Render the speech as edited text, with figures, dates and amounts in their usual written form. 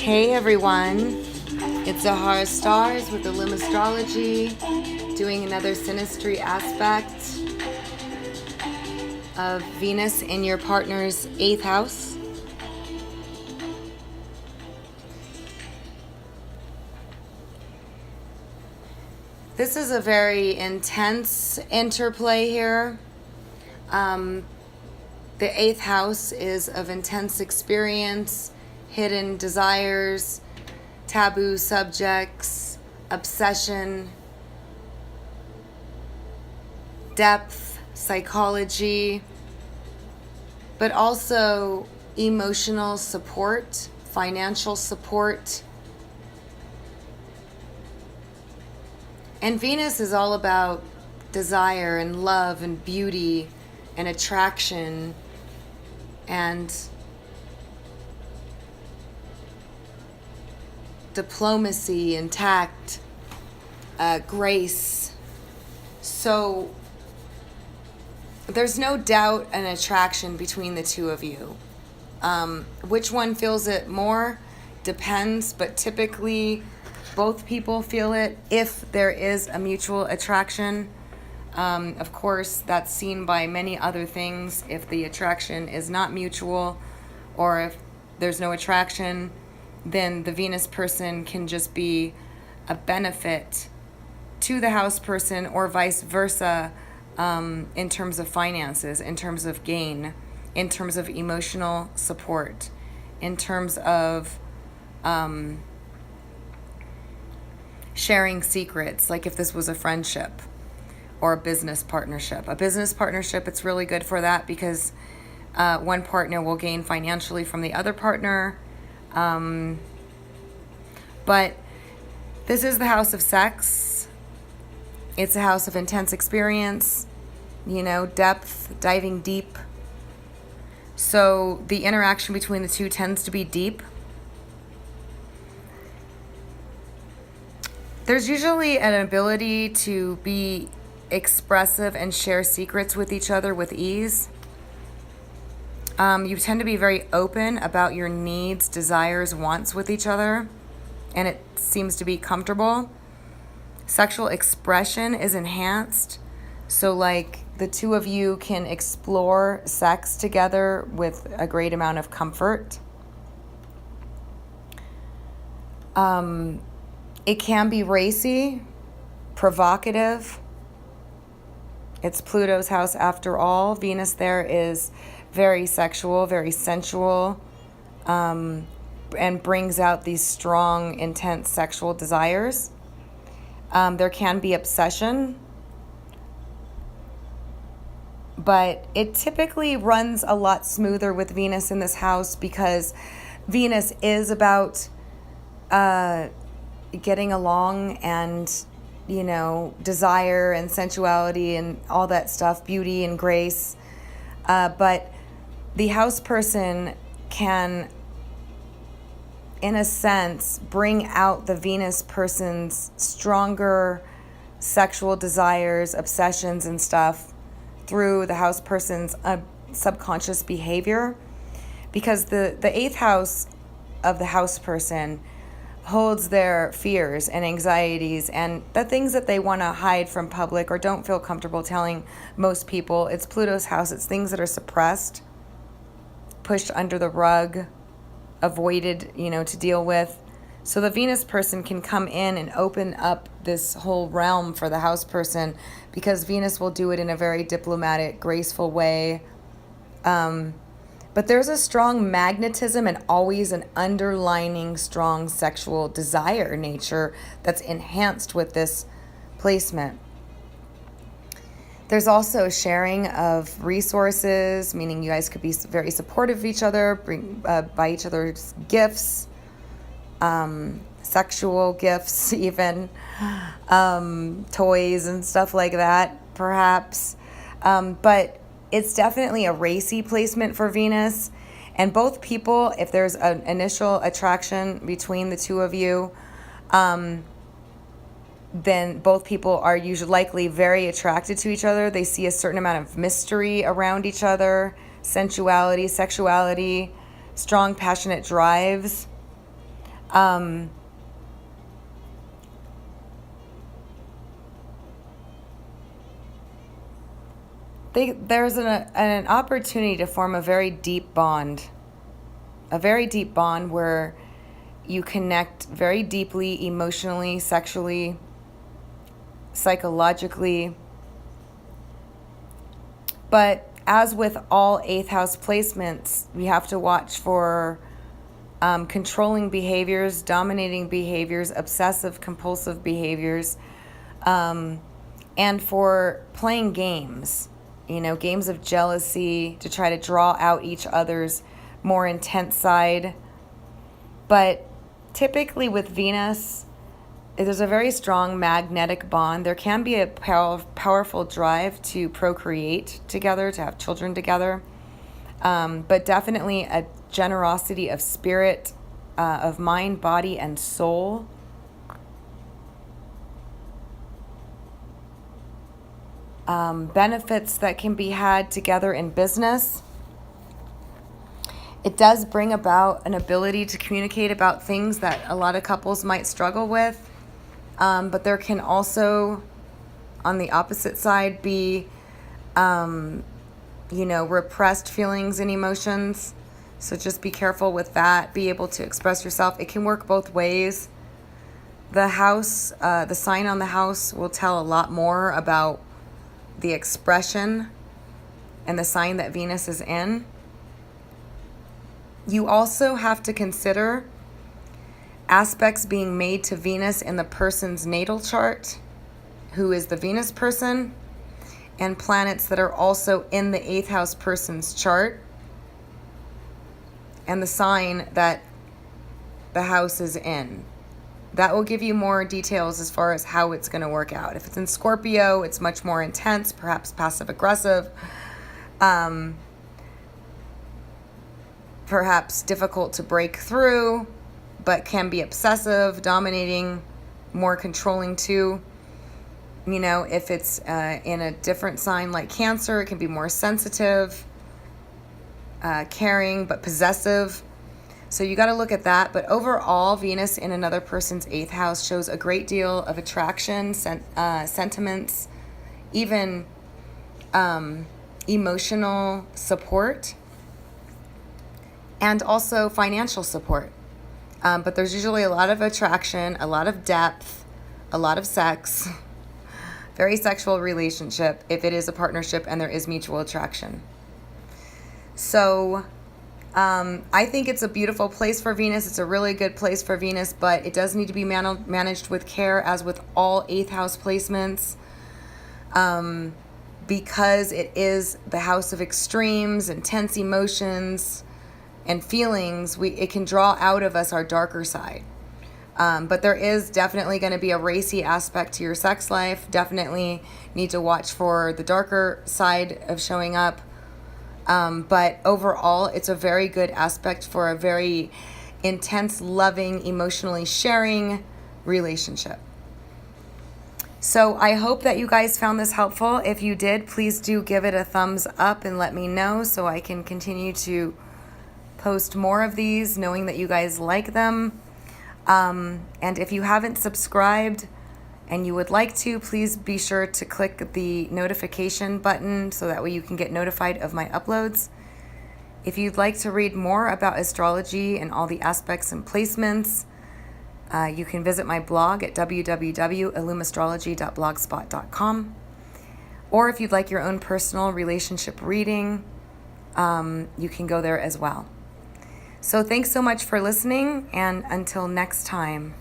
Hey everyone, it's Zahara Stars with Astrology, doing another synastry aspect of Venus in your partner's 8th house. This is a very intense interplay here. The 8th house is of intense experience, hidden desires, taboo subjects, obsession, depth, psychology, but also emotional support, financial support. And Venus is all about desire and love and beauty and attraction and diplomacy and tact, grace. So there's no doubt an attraction between the two of you. Which one feels it more depends, but typically both people feel it if there is a mutual attraction. Of course, that's seen by many other things. If the attraction is not mutual or if there's no attraction, then the Venus person can just be a benefit to the house person or vice versa, in terms of finances, in terms of gain, in terms of emotional support, in terms of sharing secrets, like if this was a friendship or a business partnership. A business partnership, it's really good for that because one partner will gain financially from the other partner. But this is the house of sex. It's a house of intense experience, depth, diving deep. So the interaction between the two tends to be deep. There's usually an ability to be expressive and share secrets with each other with ease. You tend to be very open about your needs, desires, wants with each other, and it seems to be comfortable. Sexual expression is enhanced, so like the two of you can explore sex together with a great amount of comfort. It can be racy, provocative. It's Pluto's house after all. Venus there is very sexual, very sensual, and brings out these strong, intense sexual desires. There can be obsession, but it typically runs a lot smoother with Venus in this house because Venus is about getting along and, desire and sensuality and all that stuff, beauty and grace. But the house person can, in a sense, bring out the Venus person's stronger sexual desires, obsessions, and stuff through the house person's subconscious behavior. Because the 8th house of the house person holds their fears and anxieties and the things that they want to hide from public or don't feel comfortable telling most people. It's Pluto's house. It's things that are suppressed, pushed under the rug, avoided, to deal with. So the Venus person can come in and open up this whole realm for the house person because Venus will do it in a very diplomatic, graceful way. But there's a strong magnetism and always an underlining strong sexual desire nature that's enhanced with this placement. There's also sharing of resources, meaning you guys could be very supportive of each other, buy each other's gifts, sexual gifts even, toys and stuff like that, perhaps. But it's definitely a racy placement for Venus. And both people, if there's an initial attraction between the two of you, then both people are usually likely very attracted to each other. They see a certain amount of mystery around each other, sensuality, sexuality, strong, passionate drives. There's an opportunity to form a very deep bond where you connect very deeply, emotionally, sexually, psychologically. But as with all 8th house placements, we have to watch for controlling behaviors, dominating behaviors, obsessive compulsive behaviors, and for playing games, games of jealousy to try to draw out each other's more intense side. But typically with Venus, there's a very strong magnetic bond. There can be a powerful drive to procreate together, to have children together, but definitely a generosity of spirit, of mind, body, and soul. Benefits that can be had together in business. It does bring about an ability to communicate about things that a lot of couples might struggle with. But there can also, on the opposite side, be, repressed feelings and emotions. So just be careful with that. Be able to express yourself. It can work both ways. The house, the sign on the house will tell a lot more about the expression and the sign that Venus is in. You also have to consider aspects being made to Venus in the person's natal chart, who is the Venus person, and planets that are also in the 8th house person's chart, and the sign that the house is in. That will give you more details as far as how it's going to work out. If it's in Scorpio, it's much more intense, perhaps passive-aggressive, perhaps difficult to break through, but can be obsessive, dominating, more controlling too. If it's in a different sign like Cancer, it can be more sensitive, caring, but possessive. So you got to look at that. But overall, Venus in another person's 8th house shows a great deal of attraction, sentiments, even emotional support, and also financial support. But there's usually a lot of attraction, a lot of depth, a lot of sex, very sexual relationship if it is a partnership and there is mutual attraction. So I think it's a beautiful place for Venus. It's a really good place for Venus, but it does need to be managed with care, as with all 8th house placements, because it is the house of extremes, intense emotions, and feelings. It can draw out of us our darker side. But there is definitely going to be a racy aspect to your sex life. Definitely need to watch for the darker side of showing up. But overall, it's a very good aspect for a very intense, loving, emotionally sharing relationship. So I hope that you guys found this helpful. If you did, please do give it a thumbs up and let me know so I can continue to post more of these, knowing that you guys like them. And if you haven't subscribed and you would like to, please be sure to click the notification button so that way you can get notified of my uploads. If you'd like to read more about astrology and all the aspects and placements, you can visit my blog at www.illumastrology.blogspot.com. Or if you'd like your own personal relationship reading, you can go there as well. So thanks so much for listening, and until next time.